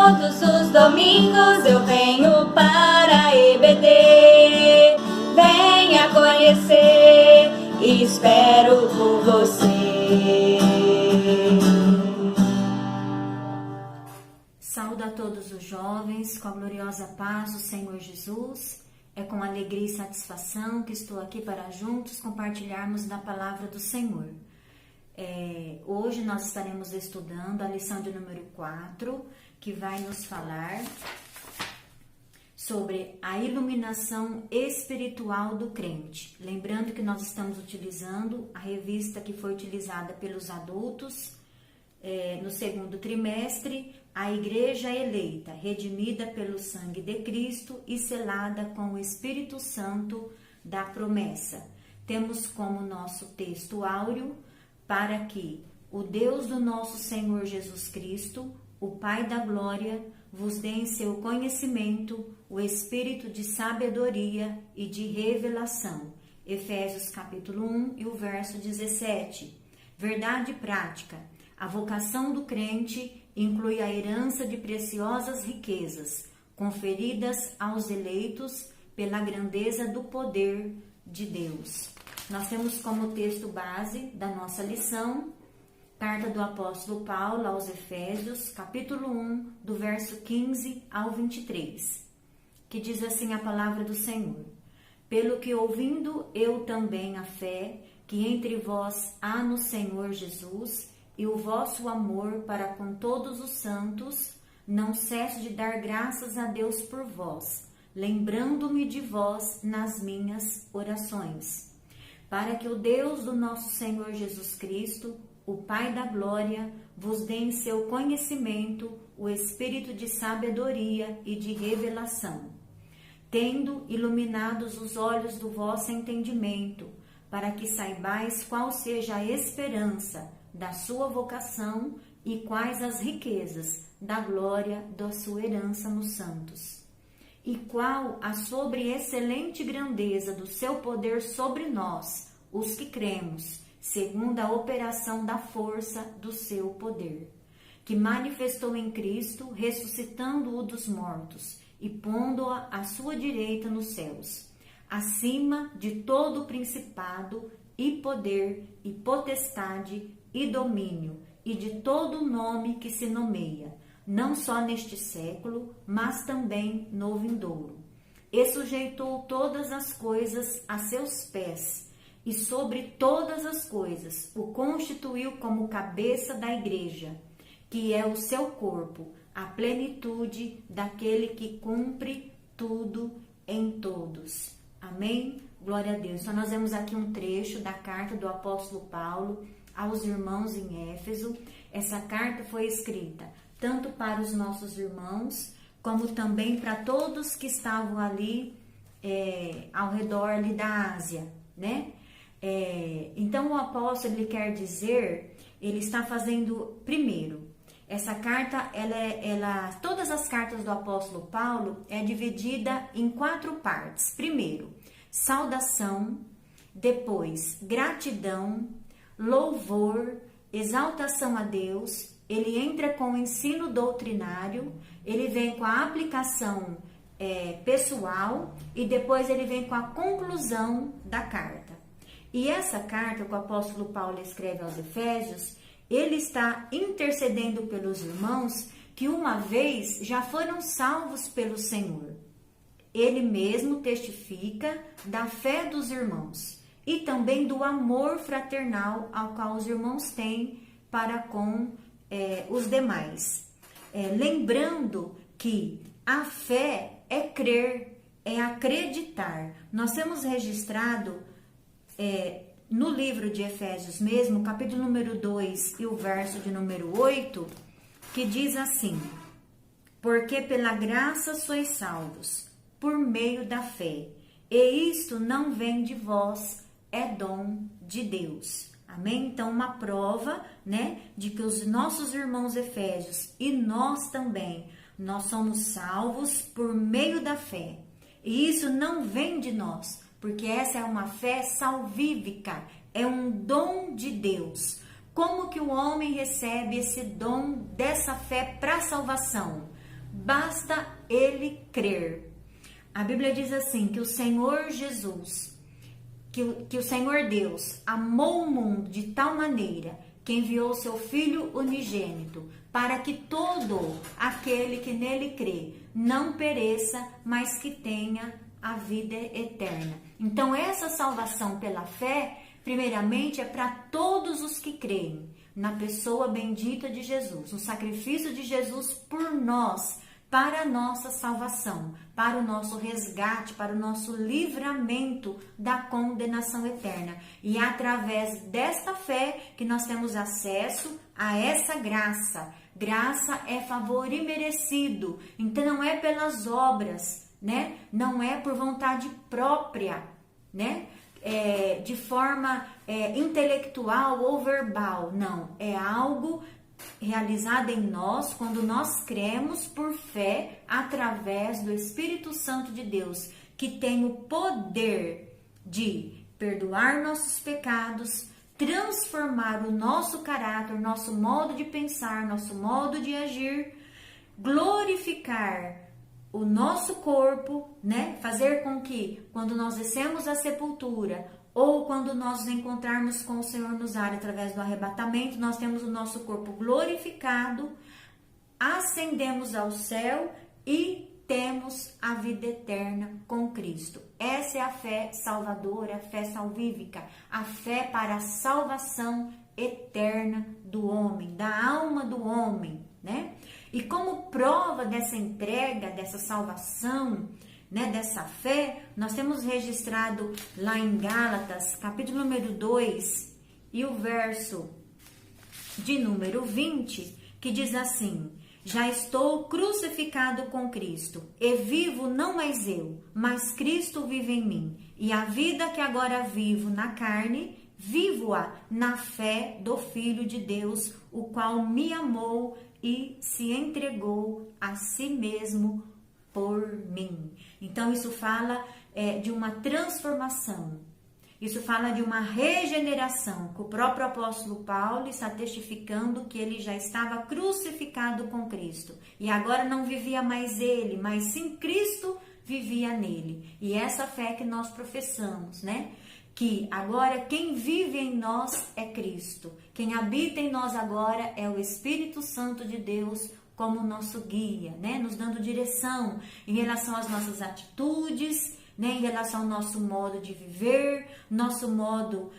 Todos os domingos eu venho para EBD. Venha conhecer e espero por você. Saúdo a todos os jovens com a gloriosa paz do Senhor Jesus. É com alegria e satisfação que estou aqui para juntos compartilharmos da palavra do Senhor. Hoje nós estaremos estudando a lição de número 4, que vai nos falar sobre a iluminação espiritual do crente. Lembrando que nós estamos utilizando a revista que foi utilizada pelos adultos no segundo trimestre, A Igreja Eleita, redimida pelo sangue de Cristo e selada com o Espírito Santo da promessa. Temos como nosso texto áureo: para que o Deus do nosso Senhor Jesus Cristo, o Pai da glória, vos dê em seu conhecimento o espírito de sabedoria e de revelação. Efésios capítulo 1 e o verso 17. Verdade prática: a vocação do crente inclui a herança de preciosas riquezas, conferidas aos eleitos pela grandeza do poder de Deus. Nós temos como texto base da nossa lição, carta do apóstolo Paulo aos Efésios, capítulo 1, do verso 15 ao 23, que diz assim a palavra do Senhor: pelo que ouvindo eu também a fé que entre vós há no Senhor Jesus e o vosso amor para com todos os santos, não cesso de dar graças a Deus por vós, lembrando-me de vós nas minhas orações, para que o Deus do nosso Senhor Jesus Cristo, o Pai da glória, vos dê em seu conhecimento o espírito de sabedoria e de revelação, tendo iluminados os olhos do vosso entendimento, para que saibais qual seja a esperança da sua vocação e quais as riquezas da glória da sua herança nos santos, e qual a sobreexcelente grandeza do seu poder sobre nós, os que cremos, segundo a operação da força do seu poder, que manifestou em Cristo, ressuscitando-o dos mortos e pondo-o à sua direita nos céus, acima de todo principado e poder e potestade e domínio e de todo nome que se nomeia, não só neste século, mas também no vindouro. E sujeitou todas as coisas a seus pés, e sobre todas as coisas o constituiu como cabeça da igreja, que é o seu corpo, a plenitude daquele que cumpre tudo em todos. Amém? Glória a Deus. Então nós vemos aqui um trecho da carta do apóstolo Paulo aos irmãos em Éfeso. Essa carta foi escrita tanto para os nossos irmãos, como também para todos que estavam ali ao redor ali da Ásia, né? Então o apóstolo, ele quer dizer, ele está fazendo, primeiro, essa carta, todas as cartas do apóstolo Paulo é dividida em 4 partes. Primeiro, saudação, depois, gratidão, louvor, exaltação a Deus. Ele entra com o ensino doutrinário, ele vem com a aplicação pessoal e depois ele vem com a conclusão da carta. E essa carta que o apóstolo Paulo escreve aos Efésios, ele está intercedendo pelos irmãos que uma vez já foram salvos pelo Senhor. Ele mesmo testifica da fé dos irmãos e também do amor fraternal ao qual os irmãos têm para com os demais. Lembrando que a fé é crer, é acreditar. Nós temos registrado no livro de Efésios mesmo, capítulo número 2 e o verso de número 8, que diz assim: porque pela graça sois salvos, por meio da fé, e isto não vem de vós, é dom de Deus. Amém? Então, uma prova, né, de que os nossos irmãos efésios e nós também, nós somos salvos por meio da fé. E isso não vem de nós, porque essa é uma fé salvífica, é um dom de Deus. Como que o homem recebe esse dom dessa fé para a salvação? basta ele crer. A Bíblia diz assim, que o Senhor Jesus, que o Senhor Deus amou o mundo de tal maneira que enviou seu Filho unigênito, para que todo aquele que nele crê não pereça, mas que tenha a vida eterna. Então, essa salvação pela fé, primeiramente, é para todos os que creem na pessoa bendita de Jesus, no sacrifício de Jesus por nós, para a nossa salvação, para o nosso resgate, para o nosso livramento da condenação eterna. E é através desta fé que nós temos acesso a essa graça. Graça é favor imerecido, então não é pelas obras, né? Não é por vontade própria, né? De forma intelectual ou verbal, não. É algo realizada em nós quando nós cremos por fé através do Espírito Santo de Deus, que tem o poder de perdoar nossos pecados, transformar o nosso caráter, nosso modo de pensar, nosso modo de agir, glorificar o nosso corpo, né? Fazer com que quando nós descemos à sepultura ou quando nós nos encontrarmos com o Senhor nos ares através do arrebatamento, nós temos o nosso corpo glorificado, ascendemos ao céu e temos a vida eterna com Cristo. Essa é a fé salvadora, a fé salvífica, a fé para a salvação eterna do homem, da alma do homem, né? E como prova dessa entrega, dessa salvação, né, dessa fé, nós temos registrado lá em Gálatas, capítulo número 2, e o verso de número 20, que diz assim: já estou crucificado com Cristo, e vivo não mais eu, mas Cristo vive em mim. E a vida que agora vivo na carne, vivo-a na fé do Filho de Deus, o qual me amou e se entregou a si mesmo por mim. Então isso fala de uma transformação, isso fala de uma regeneração, que o próprio apóstolo Paulo está testificando que ele já estava crucificado com Cristo, e agora não vivia mais ele, mas sim Cristo vivia nele. E essa fé que nós professamos, né? Que agora quem vive em nós é Cristo, quem habita em nós agora é o Espírito Santo de Deus, como nosso guia, né? Nos dando direção em relação às nossas atitudes, né? Em relação ao nosso modo de viver, nosso modo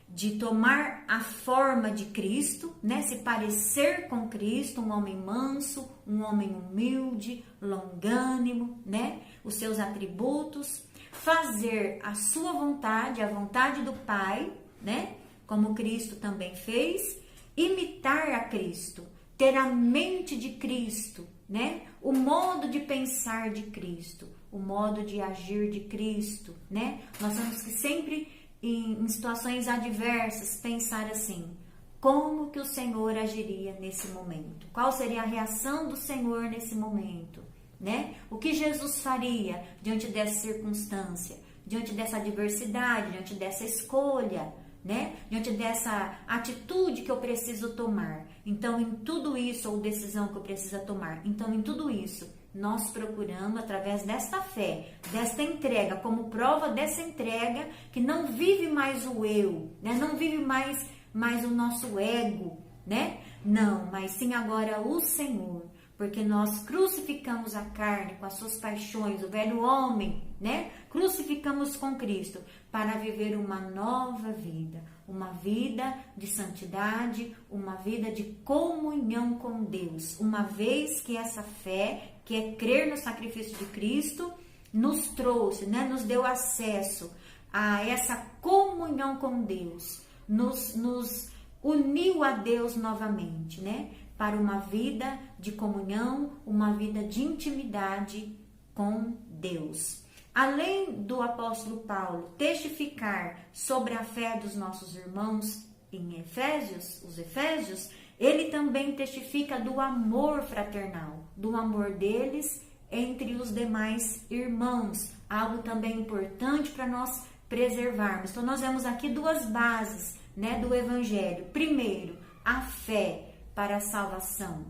de tomar a forma de Cristo, né? Se parecer com Cristo, um homem manso, um homem humilde, longânimo, né? Os seus atributos, fazer a sua vontade, a vontade do Pai, né? Como Cristo também fez, imitar a Cristo, ter a mente de Cristo, né? O modo de pensar de Cristo, o modo de agir de Cristo, né? Nós temos que sempre, em situações adversas, pensar assim: como que o Senhor agiria nesse momento? Qual seria a reação do Senhor nesse momento, né? O que Jesus faria diante dessa circunstância, diante dessa adversidade, diante dessa escolha, né? Diante dessa atitude que eu preciso tomar. Então, em tudo isso, ou decisão que eu preciso tomar, então, em tudo isso, nós procuramos, através desta fé, desta entrega, como prova dessa entrega, que não vive mais o eu, né? Não vive mais o nosso ego, né? Não, mas sim agora o Senhor, porque nós crucificamos a carne com as suas paixões, o velho homem, né? Crucificamos com Cristo para viver uma nova vida, uma vida de santidade, uma vida de comunhão com Deus, uma vez que essa fé, que é crer no sacrifício de Cristo, nos trouxe, né? Nos deu acesso a essa comunhão com Deus, nos uniu a Deus novamente, né? Para uma vida de comunhão, uma vida de intimidade com Deus. Além do apóstolo Paulo testificar sobre a fé dos nossos irmãos em Efésios, os Efésios, ele também testifica do amor fraternal, do amor deles entre os demais irmãos, algo também importante para nós preservarmos. Então nós vemos aqui duas bases, né, do evangelho. Primeiro, a fé para a salvação.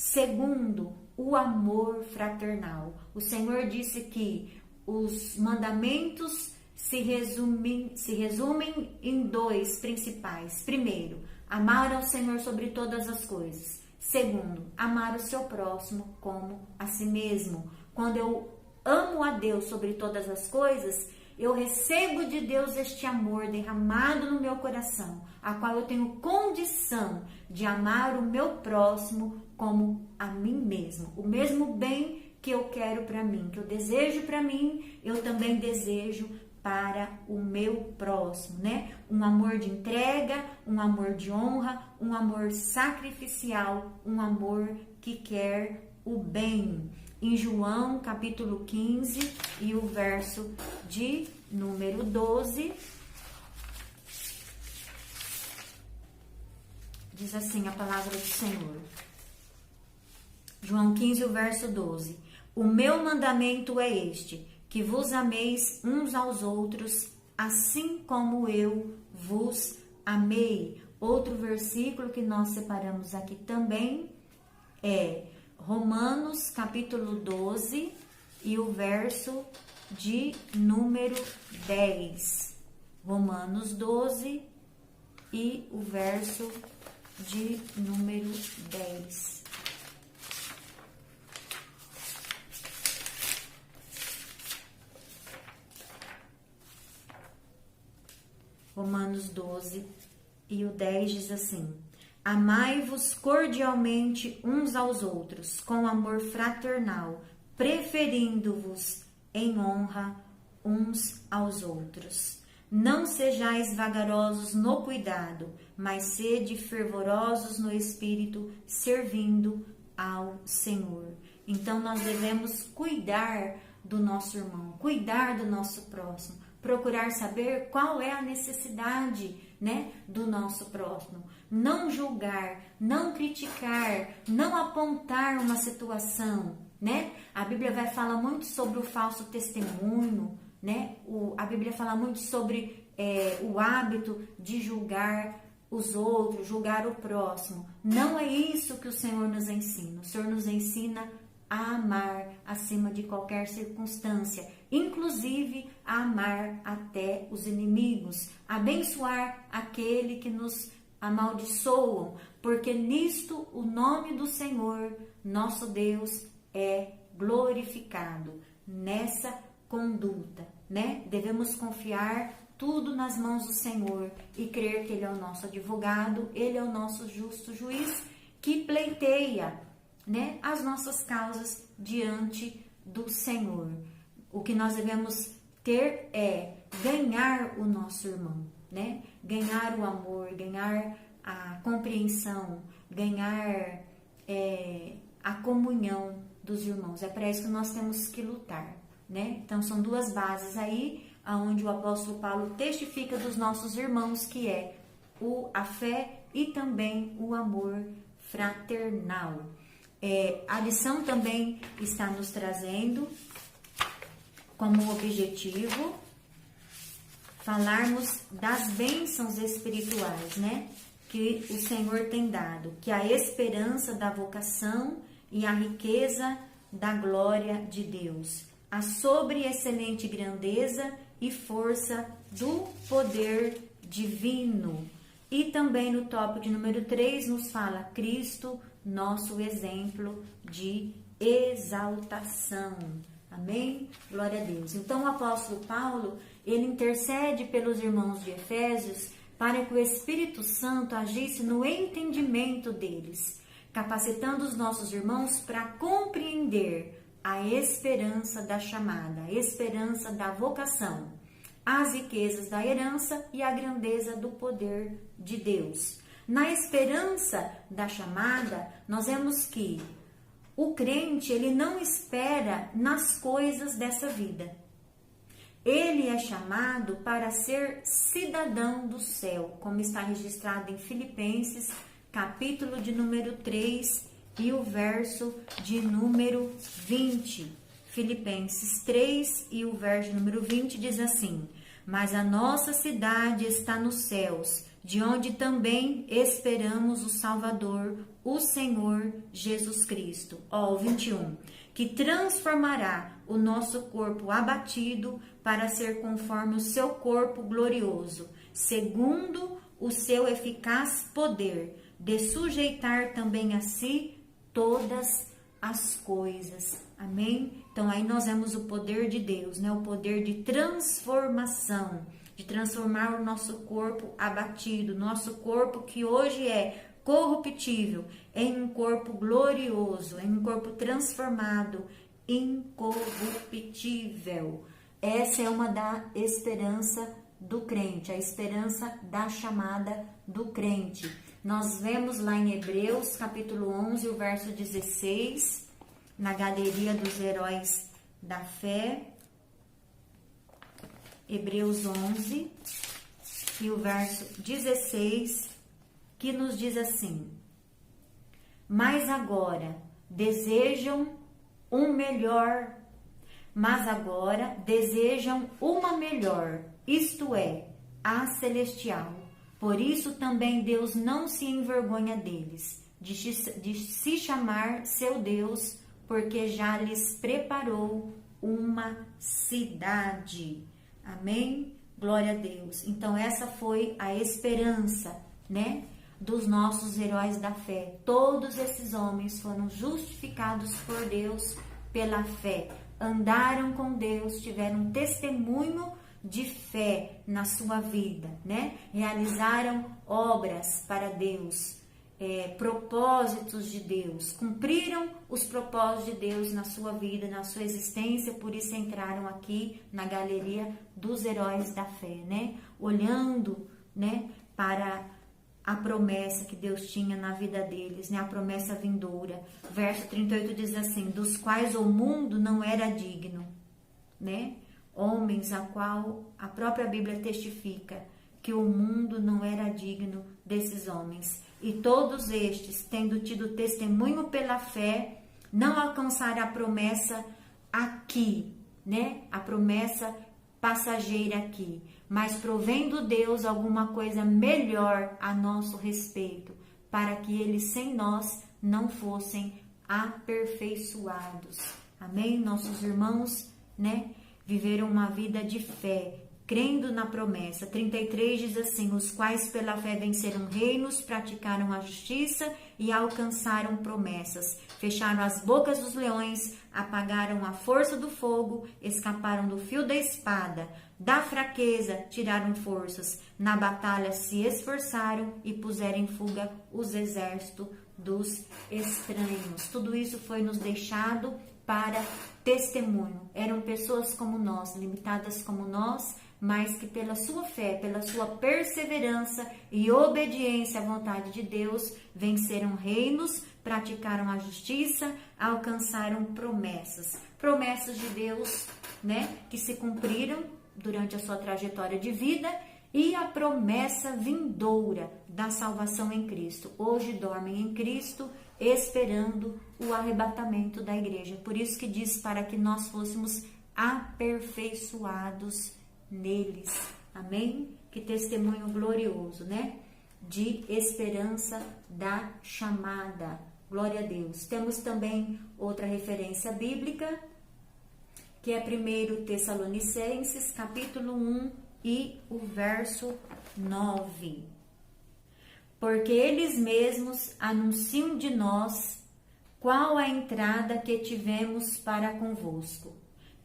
Segundo, o amor fraternal. O Senhor disse que os mandamentos se resumem em 2 principais. Primeiro, amar ao Senhor sobre todas as coisas. Segundo, amar o seu próximo como a si mesmo. Quando eu amo a Deus sobre todas as coisas, eu recebo de Deus este amor derramado no meu coração, a qual eu tenho condição de amar o meu próximo como a mim mesmo. O mesmo bem que eu quero para mim, que eu desejo para mim, eu também desejo para o meu próximo, né? Um amor de entrega, um amor de honra, um amor sacrificial, um amor que quer o bem. Em João, capítulo 15, e o verso de número 12, diz assim a palavra do Senhor. João 15, o verso 12. O meu mandamento é este, que vos ameis uns aos outros, assim como eu vos amei. Outro versículo que nós separamos aqui também é Romanos, capítulo 12, e o verso de número 10. Romanos 12 e o verso de número 10. Romanos 12 e o 10 diz assim: amai-vos cordialmente uns aos outros, com amor fraternal, preferindo-vos em honra uns aos outros. Não sejais vagarosos no cuidado, mas sede fervorosos no espírito, servindo ao Senhor. Então nós devemos cuidar do nosso irmão, cuidar do nosso próximo, procurar saber qual é a necessidade, né, do nosso próximo. Não julgar, não criticar, não apontar uma situação, né? A Bíblia vai falar muito sobre o falso testemunho, né? A Bíblia fala muito sobre o hábito de julgar os outros, julgar o próximo. Não é isso que o Senhor nos ensina. O Senhor nos ensina a amar acima de qualquer circunstância, inclusive a amar até os inimigos, abençoar aquele que nos amaldiçoam, porque nisto o nome do Senhor, nosso Deus, é glorificado, nessa conduta, né? Devemos confiar tudo nas mãos do Senhor e crer que Ele é o nosso advogado, Ele é o nosso justo juiz que pleiteia, né, as nossas causas diante do Senhor. O que nós devemos ter é ganhar o nosso irmão, né? Ganhar o amor, ganhar a compreensão, ganhar a comunhão dos irmãos. É para isso que nós temos que lutar, né? Então são 2 bases aí, onde o apóstolo Paulo testifica dos nossos irmãos, que é a fé e também o amor fraternal. A lição também está nos trazendo como objetivo falarmos das bênçãos espirituais, né, que o Senhor tem dado, que a esperança da vocação e a riqueza da glória de Deus, a sobre-excelente grandeza e força do poder divino. E também no tópico de número 3 nos fala Cristo, nosso exemplo de exaltação. Amém? Glória a Deus. Então o apóstolo Paulo, ele intercede pelos irmãos de Efésios para que o Espírito Santo agisse no entendimento deles, capacitando os nossos irmãos para compreender a esperança da chamada, a esperança da vocação, as riquezas da herança e a grandeza do poder de Deus. Na esperança da chamada, nós vemos que o crente, ele não espera nas coisas dessa vida. Ele é chamado para ser cidadão do céu, como está registrado em Filipenses, capítulo de número 3 e o verso de número 20. Filipenses 3 e o verso número 20 diz assim: mas a nossa cidade está nos céus, de onde também esperamos o Salvador, o Senhor Jesus Cristo. Ó, o 21. Que transformará o nosso corpo abatido para ser conforme o seu corpo glorioso, segundo o seu eficaz poder, de sujeitar também a si todas as coisas. Amém? Então aí nós vemos o poder de Deus, né? O poder de transformação, de transformar o nosso corpo abatido, nosso corpo que hoje é corruptível, em um corpo glorioso, em um corpo transformado, incorruptível. Essa é uma da esperança do crente, a esperança da chamada do crente. Nós vemos lá em Hebreus, capítulo 11, o verso 16, na galeria dos heróis da fé. Hebreus 11, e o verso 16, que nos diz assim: mas agora desejam uma melhor, isto é, a celestial. Por isso também Deus não se envergonha deles, de se chamar seu Deus, porque já lhes preparou uma cidade. Amém? Glória a Deus. Então essa foi a esperança, né, dos nossos heróis da fé. Todos esses homens foram justificados por Deus pela fé. Andaram com Deus, tiveram testemunho de fé na sua vida, né? Realizaram obras para Deus, propósitos de Deus, cumpriram os propósitos de Deus na sua vida, na sua existência, por isso entraram aqui na galeria dos heróis da fé, né? Olhando, né, para a promessa que Deus tinha na vida deles, né? A promessa vindoura. Verso 38 diz assim: dos quais o mundo não era digno, né? Homens a qual a própria Bíblia testifica que o mundo não era digno desses homens. E todos estes, tendo tido testemunho pela fé, não alcançaram a promessa aqui, né? A promessa passageira aqui, mas provendo Deus alguma coisa melhor a nosso respeito, para que eles sem nós não fossem aperfeiçoados. Amém? Nossos irmãos, né, viveram uma vida de fé, crendo na promessa. 33 diz assim: os quais pela fé venceram reinos, praticaram a justiça e alcançaram promessas, fecharam as bocas dos leões, apagaram a força do fogo, escaparam do fio da espada, da fraqueza tiraram forças, na batalha se esforçaram e puseram em fuga os exércitos dos estranhos. Tudo isso foi nos deixado para testemunho. Eram pessoas como nós, limitadas como nós, mas que pela sua fé, pela sua perseverança e obediência à vontade de Deus, venceram reinos, praticaram a justiça, alcançaram promessas. Promessas de Deus, né, que se cumpriram durante a sua trajetória de vida, e a promessa vindoura da salvação em Cristo. Hoje dormem em Cristo, esperando o arrebatamento da igreja. Por isso que diz para que nós fôssemos aperfeiçoados neles. Amém? Que testemunho glorioso, né? De esperança da chamada. Glória a Deus. Temos também outra referência bíblica, que é 1 Tessalonicenses, capítulo 1 e o verso 9. Porque eles mesmos anunciam de nós qual a entrada que tivemos para convosco,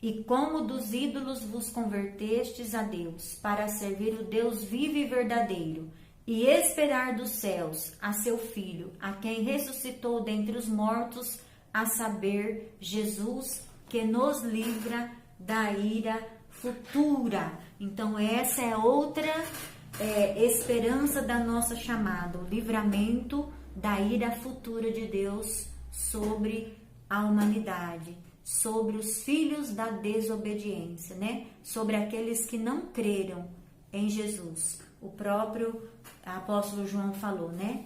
e como dos ídolos vos convertestes a Deus, para servir o Deus vivo e verdadeiro, e esperar dos céus a seu Filho, a quem ressuscitou dentre os mortos, a saber, Jesus, que nos livra da ira futura. Então essa é outra esperança da nossa chamada, o livramento da ira futura de Deus sobre a humanidade, sobre os filhos da desobediência, né? Sobre aqueles que não creram em Jesus. O próprio apóstolo João falou, né?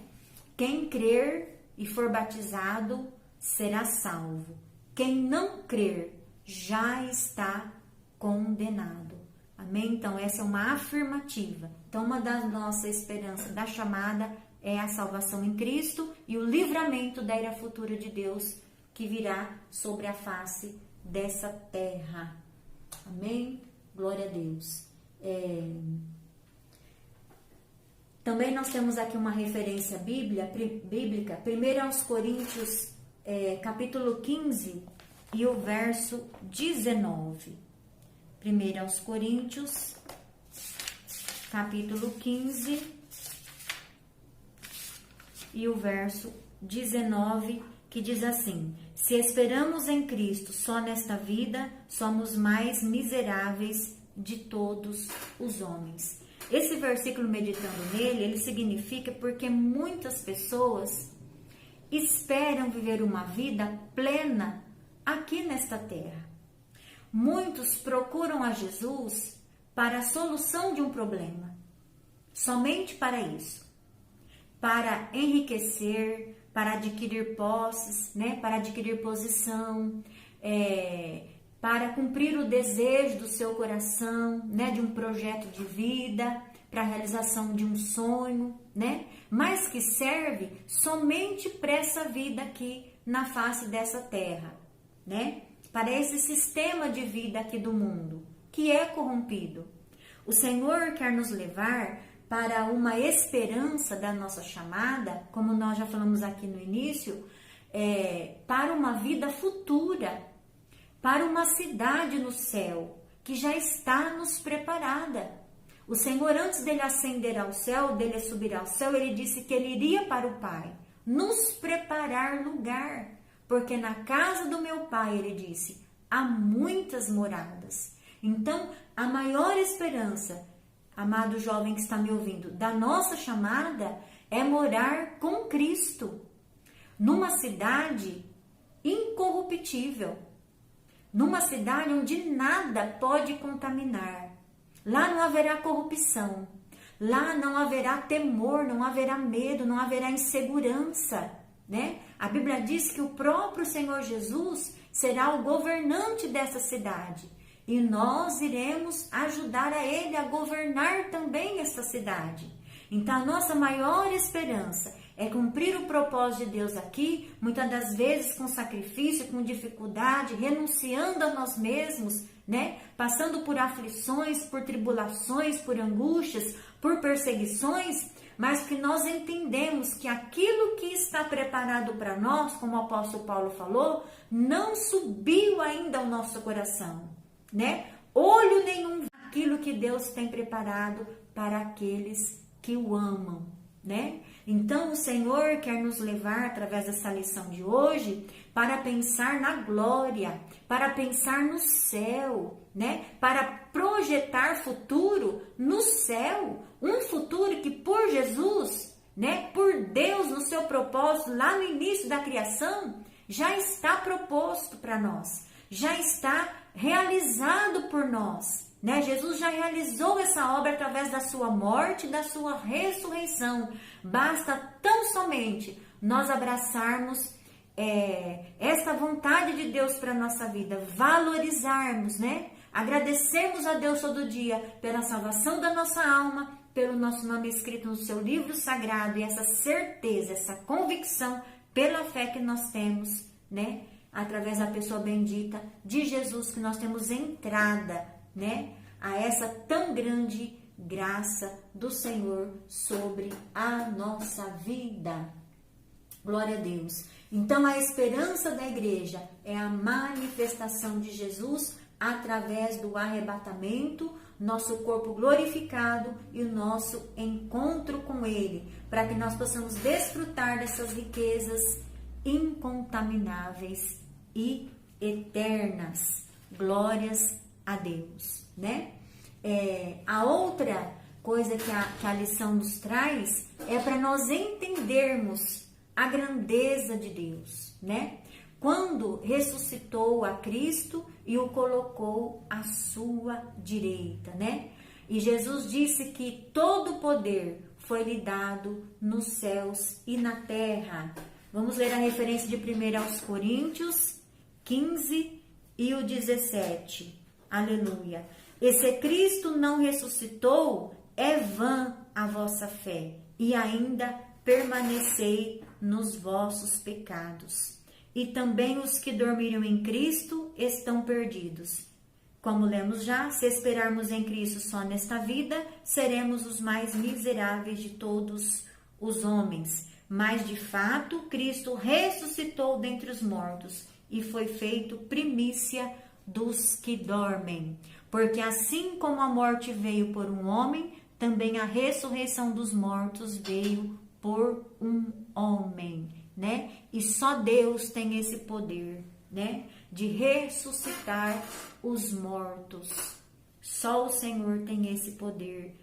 Quem crer e for batizado será salvo. Quem não crer já está condenado. Amém? Então essa é uma afirmativa. Então uma das nossas esperanças da chamada é a salvação em Cristo e o livramento da ira futura de Deus que virá sobre a face dessa terra. Amém? Glória a Deus. Também nós temos aqui uma referência bíblica, 1 aos Coríntios, capítulo 15 e o verso 19. 1 aos Coríntios, capítulo 15 e o verso 19, que diz assim: se esperamos em Cristo só nesta vida, somos mais miseráveis de todos os homens. Esse versículo, meditando nele, ele significa porque muitas pessoas esperam viver uma vida plena aqui nesta terra. Muitos procuram a Jesus para a solução de um problema, somente para isso, para enriquecer, para adquirir posses, né? Para adquirir posição, para cumprir o desejo do seu coração, né? De um projeto de vida, para a realização de um sonho, né? Mas que serve somente para essa vida aqui na face dessa terra, né? Para esse sistema de vida aqui do mundo, que é corrompido. O Senhor quer nos levar para uma esperança da nossa chamada, como nós já falamos aqui no início, para uma vida futura, para uma cidade no céu, que já está nos preparada. O Senhor, antes dele ascender ao céu, dele subir ao céu, ele disse que ele iria para o Pai, nos preparar lugar, porque na casa do meu Pai, ele disse, há muitas moradas. Então, a maior esperança, amado jovem que está me ouvindo, da nossa chamada é morar com Cristo, numa cidade incorruptível, numa cidade onde nada pode contaminar. Lá não haverá corrupção, lá não haverá temor, não haverá medo, não haverá insegurança, né? A Bíblia diz que o próprio Senhor Jesus será o governante dessa cidade. E nós iremos ajudar a Ele a governar também essa cidade. Então, a nossa maior esperança é cumprir o propósito de Deus aqui, muitas das vezes com sacrifício, com dificuldade, renunciando a nós mesmos, né? Passando por aflições, por tribulações, por angústias, por perseguições, mas que nós entendemos que aquilo que está preparado para nós, como o apóstolo Paulo falou, não subiu ainda ao nosso coração, né? Olho nenhum aquilo que Deus tem preparado para aqueles que o amam, né? Então o Senhor quer nos levar através dessa lição de hoje para pensar na glória, para pensar no céu, né? Para projetar futuro no céu, um futuro que por Jesus, né? Por Deus no seu propósito lá no início da criação já está proposto para nós, já está realizado por nós, né? Jesus já realizou essa obra através da sua morte e da sua ressurreição. Basta tão somente nós abraçarmos esta vontade de Deus para a nossa vida, valorizarmos, né? Agradecermos a Deus todo dia pela salvação da nossa alma, pelo nosso nome escrito no seu livro sagrado e essa certeza, essa convicção pela fé que nós temos, né? Através da pessoa bendita de Jesus, que nós temos entrada, né? A essa tão grande graça do Senhor sobre a nossa vida. Glória a Deus. Então, a esperança da igreja é a manifestação de Jesus através do arrebatamento, nosso corpo glorificado e o nosso encontro com Ele, para que nós possamos desfrutar dessas riquezas incontamináveis e eternas. Glórias a Deus, né? A outra coisa que a lição nos traz é para nós entendermos a grandeza de Deus, né? Quando ressuscitou a Cristo e o colocou à sua direita, né? E Jesus disse que todo o poder foi lhe dado nos céus e na terra. Vamos ler a referência de 1 aos Coríntios 15 e o 17. Aleluia. E se Cristo não ressuscitou, é vã a vossa fé, e ainda permanecei nos vossos pecados. E também os que dormiram em Cristo estão perdidos. Como lemos já, se esperarmos em Cristo só nesta vida, seremos os mais miseráveis de todos os homens. Mas, de fato, Cristo ressuscitou dentre os mortos e foi feito primícia dos que dormem. Porque assim como a morte veio por um homem, também a ressurreição dos mortos veio por um homem, né? E só Deus tem esse poder, né? De ressuscitar os mortos. Só o Senhor tem esse poder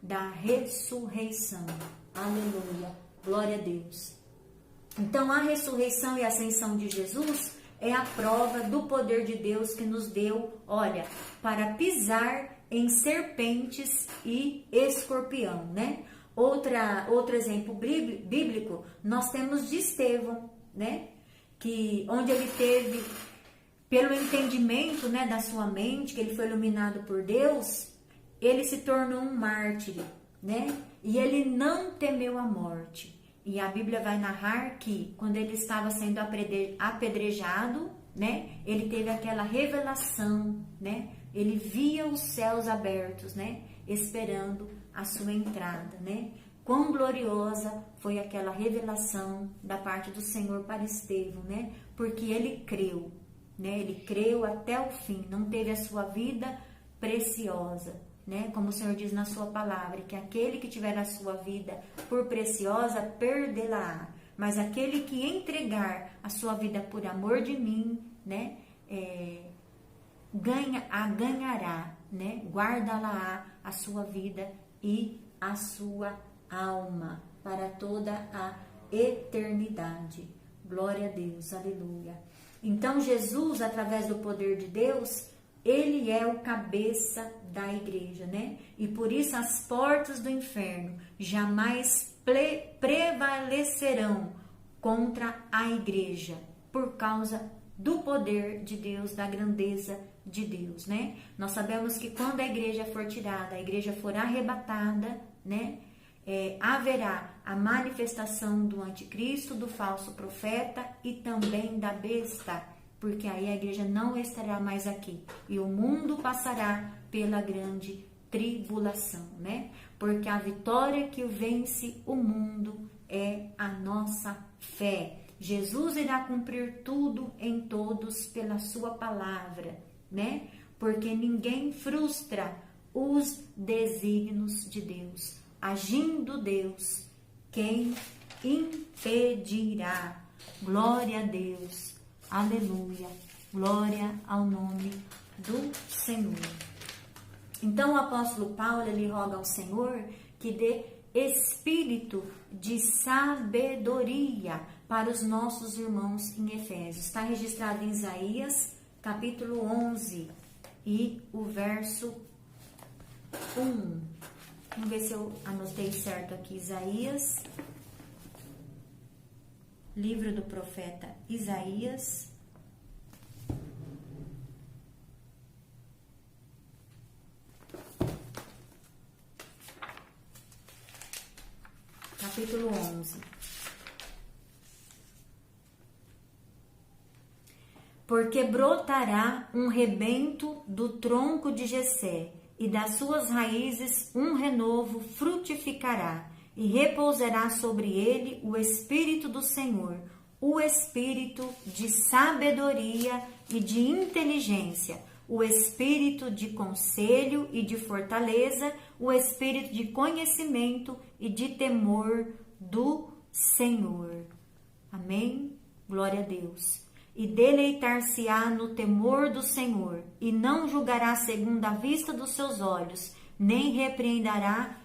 da ressurreição. Aleluia. Glória a Deus. Então, a ressurreição e a ascensão de Jesus é a prova do poder de Deus que nos deu, olha, para pisar em serpentes e escorpião, né? Outro exemplo bíblico, nós temos de Estevão, né? Onde ele teve, pelo entendimento, né, da sua mente, que ele foi iluminado por Deus, ele se tornou um mártir, né? E ele não temeu a morte. E a Bíblia vai narrar que, quando ele estava sendo apedrejado, né, ele teve aquela revelação, né? Ele via os céus abertos, né, esperando a sua entrada, né? Quão gloriosa foi aquela revelação da parte do Senhor para Estevão, né? Porque ele creu, né? Ele creu até o fim, não teve a sua vida preciosa, né? Como o Senhor diz na sua palavra, que aquele que tiver a sua vida por preciosa, perdê-la-á. Mas aquele que entregar a sua vida por amor de mim, né? Ganhará, né? Guarda-la a sua vida e a sua alma para toda a eternidade. Glória a Deus, aleluia. Então Jesus, através do poder de Deus, ele é o cabeça da igreja, né? E por isso as portas do inferno jamais prevalecerão contra a igreja, por causa do poder de Deus, da grandeza de Deus, né? Nós sabemos que quando a igreja for tirada, a igreja for arrebatada, né? Haverá a manifestação do anticristo, do falso profeta e também da besta, porque aí a igreja não estará mais aqui e o mundo passará pela grande tribulação, né? Porque a vitória que vence o mundo é a nossa fé. Jesus irá cumprir tudo em todos pela sua palavra, né? Porque ninguém frustra os desígnios de Deus. Agindo Deus, quem impedirá? Glória a Deus, aleluia, glória ao nome do Senhor. Então o apóstolo Paulo, ele roga ao Senhor que dê espírito de sabedoria para os nossos irmãos em Efésios. Está registrado em Isaías, capítulo 11 e o verso 1. Vamos ver se eu anotei certo aqui. Isaías, livro do profeta Isaías, capítulo 11. Porque brotará um rebento do tronco de Jessé, e das suas raízes um renovo frutificará, e repousará sobre ele o Espírito do Senhor, o Espírito de sabedoria e de inteligência, o Espírito de conselho e de fortaleza, o Espírito de conhecimento e de temor do Senhor. Amém? Glória a Deus. E deleitar-se-á no temor do Senhor, e não julgará segundo a vista dos seus olhos, nem repreenderá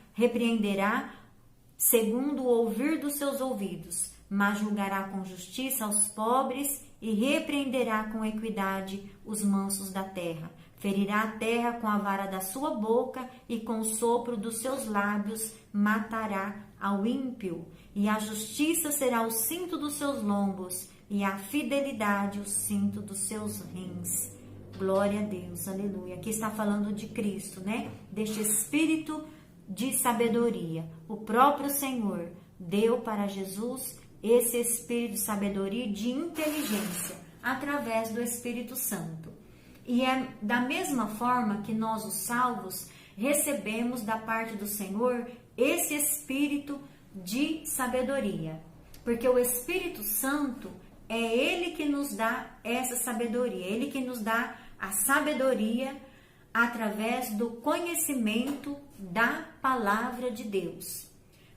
segundo o ouvir dos seus ouvidos, mas julgará com justiça aos pobres e repreenderá com equidade os mansos da terra. Ferirá a terra com a vara da sua boca e com o sopro dos seus lábios matará ao ímpio, e a justiça será o cinto dos seus lombos, e a fidelidade o cinto dos seus rins. Glória a Deus, aleluia. Aqui está falando de Cristo, né? Deste espírito de sabedoria. O próprio Senhor deu para Jesus esse espírito de sabedoria e de inteligência através do Espírito Santo. E é da mesma forma que nós, os salvos, recebemos da parte do Senhor esse espírito de sabedoria, porque o Espírito Santo é Ele que nos dá essa sabedoria, Ele que nos dá a sabedoria através do conhecimento da palavra de Deus.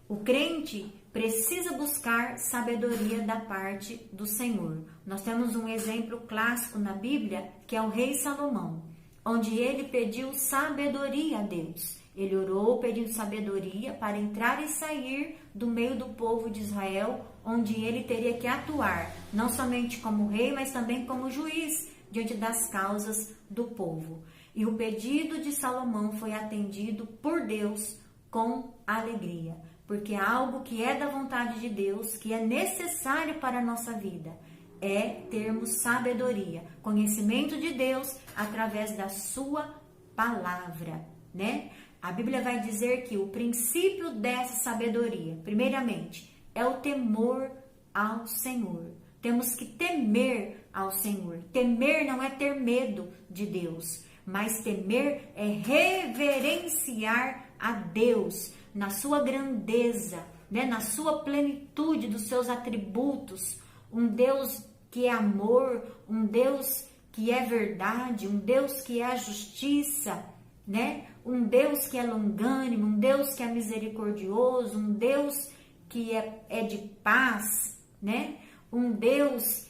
O crente precisa buscar sabedoria da parte do Senhor. Nós temos um exemplo clássico na Bíblia, que é o rei Salomão, onde ele pediu sabedoria a Deus. Ele orou pedindo sabedoria para entrar e sair do meio do povo de Israel, onde ele teria que atuar, não somente como rei, mas também como juiz, diante das causas do povo. E o pedido de Salomão foi atendido por Deus com alegria, porque é algo que é da vontade de Deus, que é necessário para a nossa vida, é termos sabedoria, conhecimento de Deus através da sua palavra, né? A Bíblia vai dizer que o princípio dessa sabedoria, primeiramente, é o temor ao Senhor. Temos que temer ao Senhor. Temer não é ter medo de Deus, mas temer é reverenciar a Deus na sua grandeza, né? Na sua plenitude dos seus atributos. Um Deus que é amor, um Deus que é verdade, um Deus que é a justiça, né? Um Deus que é longânimo, um Deus que é misericordioso, um Deus que é de paz, né? Um Deus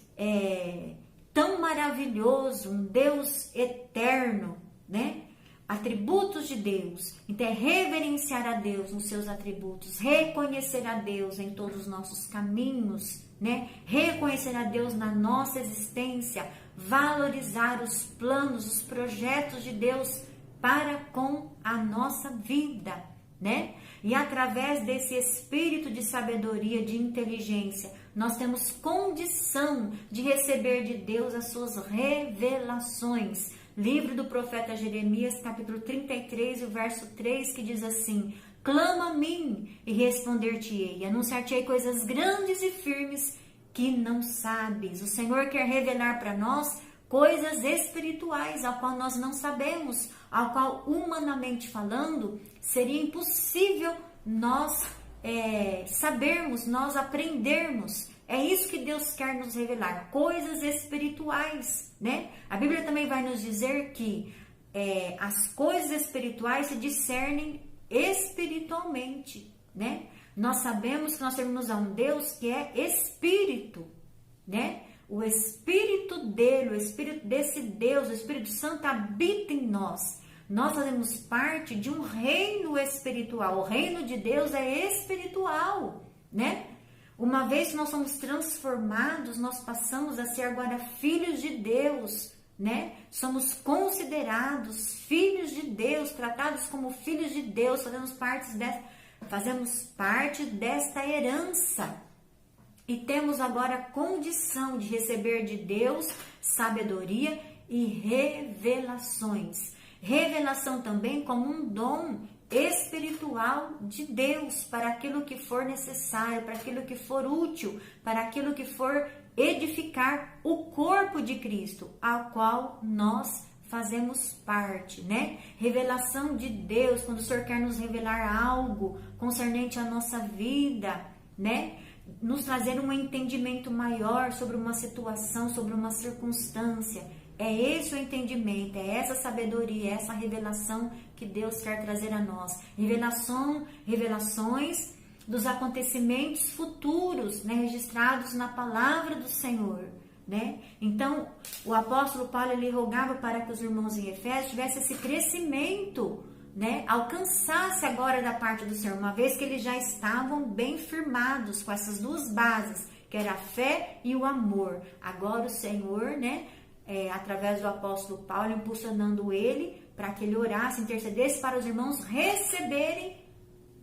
tão maravilhoso, um Deus eterno, né? Atributos de Deus. Então é reverenciar a Deus nos seus atributos, reconhecer a Deus em todos os nossos caminhos, né? Reconhecer a Deus na nossa existência, valorizar os planos, os projetos de Deus para com a nossa vida, né? E através desse espírito de sabedoria, de inteligência, nós temos condição de receber de Deus as suas revelações. Livro do profeta Jeremias, capítulo 33, o verso 3, que diz assim: clama a mim e responder-te-ei, anunciar-te-ei coisas grandes e firmes que não sabes. O Senhor quer revelar para nós coisas espirituais, ao qual nós não sabemos, ao qual, humanamente falando, seria impossível nós sabermos, nós aprendermos. É isso que Deus quer nos revelar, coisas espirituais, né? A Bíblia também vai nos dizer que as coisas espirituais se discernem espiritualmente, né? Nós sabemos que nós servimos a um Deus que é Espírito, né? O Espírito dele, o Espírito desse Deus, o Espírito Santo habita em nós. Nós fazemos parte de um reino espiritual. O reino de Deus é espiritual, né? Uma vez que nós somos transformados, nós passamos a ser agora filhos de Deus, né? Somos considerados filhos de Deus, tratados como filhos de Deus, fazemos parte desta herança. E temos agora condição de receber de Deus sabedoria e revelações. Revelação também como um dom espiritual de Deus para aquilo que for necessário, para aquilo que for útil, para aquilo que for edificar o corpo de Cristo, ao qual nós fazemos parte, né? Revelação de Deus, quando o Senhor quer nos revelar algo concernente à nossa vida, né? Nos trazer um entendimento maior sobre uma situação, sobre uma circunstância. É esse o entendimento, é essa sabedoria, essa revelação que Deus quer trazer a nós. Revelações dos acontecimentos futuros, né, registrados na palavra do Senhor, né? Então, o apóstolo Paulo, ele rogava para que os irmãos em Efésios tivessem esse crescimento, né, alcançasse agora da parte do Senhor, uma vez que eles já estavam bem firmados com essas duas bases, que era a fé e o amor. Agora o Senhor, né, através do apóstolo Paulo, impulsionando ele para que ele orasse, intercedesse para os irmãos receberem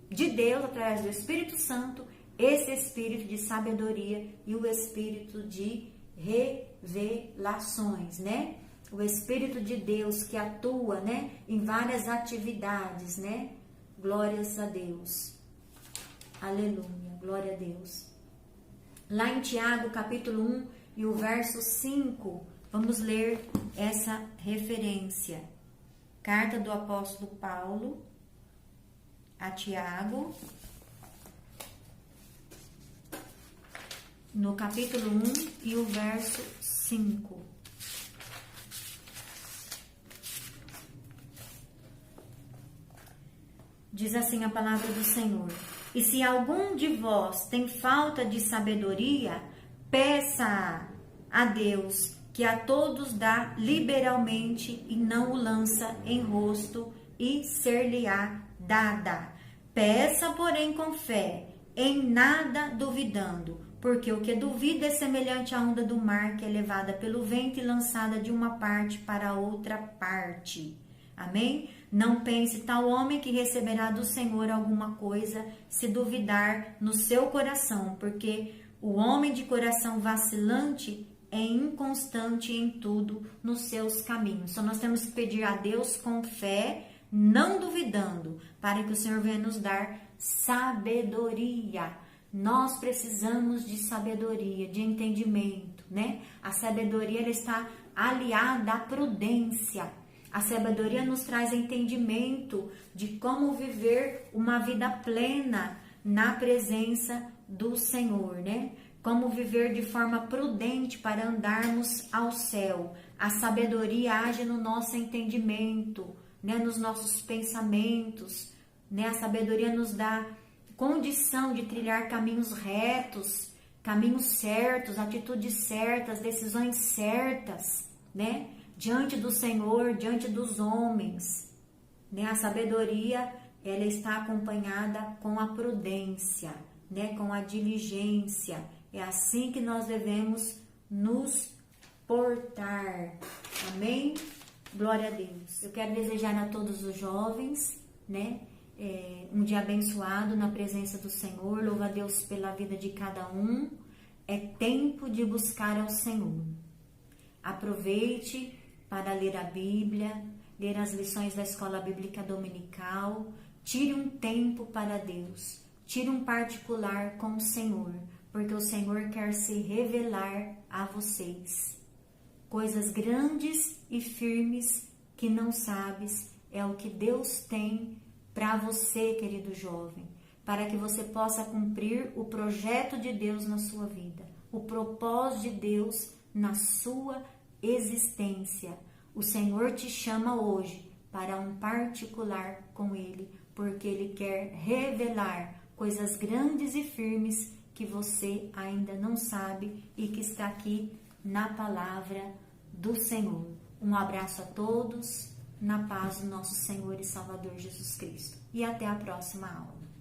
de Deus, através do Espírito Santo, esse espírito de sabedoria e o espírito de revelações, né? O Espírito de Deus que atua, né, em várias atividades, né? Glórias a Deus. Aleluia, glória a Deus. Lá em Tiago, capítulo 1 e o verso 5, vamos ler essa referência. Carta do apóstolo Paulo a Tiago, no capítulo 1 e o verso 5. Diz assim a palavra do Senhor: e se algum de vós tem falta de sabedoria, peça a Deus, que a todos dá liberalmente e não o lança em rosto, e ser-lhe-á dada. Peça, porém, com fé, em nada duvidando, porque o que duvida é semelhante à onda do mar, que é levada pelo vento e lançada de uma parte para outra parte. Amém? Não pense tal homem que receberá do Senhor alguma coisa, se duvidar no seu coração, porque o homem de coração vacilante é inconstante em tudo nos seus caminhos. Então nós temos que pedir a Deus com fé, não duvidando, para que o Senhor venha nos dar sabedoria. Nós precisamos de sabedoria, de entendimento, né? A sabedoria ela está aliada à prudência. A sabedoria nos traz entendimento de como viver uma vida plena na presença do Senhor, né? Como viver de forma prudente para andarmos ao céu. A sabedoria age no nosso entendimento, né? Nos nossos pensamentos, né? A sabedoria nos dá condição de trilhar caminhos retos, caminhos certos, atitudes certas, decisões certas, né? Diante do Senhor, diante dos homens, né? A sabedoria, ela está acompanhada com a prudência, né? Com a diligência. É assim que nós devemos nos portar. Amém? Glória a Deus. Eu quero desejar a todos os jovens, né? Um dia abençoado na presença do Senhor. Louva a Deus pela vida de cada um. É tempo de buscar ao Senhor. Aproveite para ler a Bíblia, ler as lições da Escola Bíblica Dominical. Tire um tempo para Deus. Tire um particular com o Senhor, porque o Senhor quer se revelar a vocês. Coisas grandes e firmes que não sabes é o que Deus tem para você, querido jovem, para que você possa cumprir o projeto de Deus na sua vida, o propósito de Deus na sua existência. O Senhor te chama hoje para um particular com Ele, porque Ele quer revelar coisas grandes e firmes que você ainda não sabe e que está aqui na palavra do Senhor. Um abraço a todos, na paz do nosso Senhor e Salvador Jesus Cristo. E até a próxima aula.